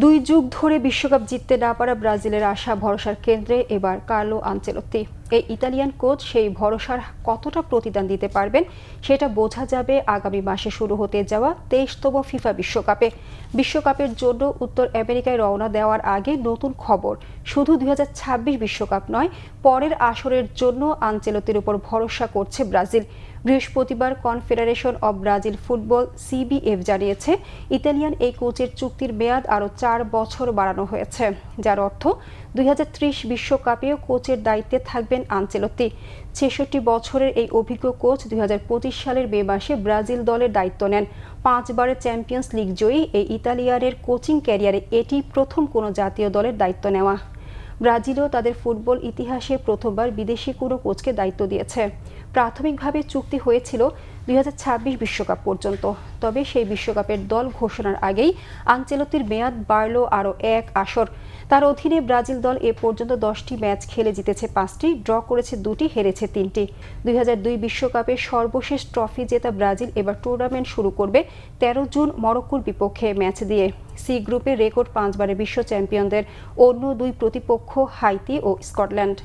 দুই যুগ ধরে বিশ্বকাপ জিততে না পারা ব্রাজিলের আশা ভরসার কেন্দ্রে এবার কার্লো আনচেলত্তি। এই ইতালিয়ান কোচ সেই ভরসার কতটা প্রতিদান দিতে পারবেন সেটা বোঝা যাবে আগামী মাসে শুরু হতে যাওয়া 23তম ফিফা বিশ্বকাপের জন্য উত্তর আমেরিকায় রওনা দেওয়ার আগে নতুন খবর, শুধু 2026 বিশ্বকাপ নয়, পরের আসরের জন্য আনচেলত্তির উপর ভরসা করছে ব্রাজিল। বৃহস্পতিবার confederation of Brazil football CBF জানিয়েছে, ইতালিয়ান এই কোচের চুক্তির মেয়াদ আরও 4 বছর বাড়ানো হয়েছে, যার অর্থ 2030 বিশ্বকাপেও কোচের দায়িত্বে থাকবেন আনচেলত্তি। 66 বছরের এই অভিজ্ঞ কোচ 2025 সালের মে মাসে ব্রাজিল দলের দায়িত্ব নেন। 5 বারের চ্যাম্পিয়ন্স লিগ জয়ী এই ইতালিয়ানের কোচিং ক্যারিয়ারে এটি প্রথম কোনো জাতীয় দলের দায়িত্ব নেওয়া। ব্রাজিলও তাদের ফুটবল ইতিহাসে প্রথমবার বিদেশি কোনো কোচকে দায়িত্ব দিয়েছে। প্রাথমিকভাবে চুক্তি হয়েছিল 2026 বিশ্বকাপ পর্যন্ত, তবে সেই বিশ্বকাপের দল ঘোষণার আগেই আনচেলত্তির মেয়াদ বাড়ল আরও 1 আসর। তার অধীনে ব্রাজিল দল এ পর্যন্ত 10টি ম্যাচ খেলে জিতেছে 5টি, ড্র করেছে 2টি, হেরেছে 3টি। 2002 বিশ্বকাপের সর্বশেষ ট্রফি জেতা ব্রাজিল এবার টুর্নামেন্ট শুরু করবে 13 জুন মরক্কোর বিপক্ষে ম্যাচ দিয়ে। সি গ্রুপে রেকর্ড 5 বারের বিশ্ব চ্যাম্পিয়নদের অন্য দুই প্রতিপক্ষ হাইতি ও স্কটল্যান্ড।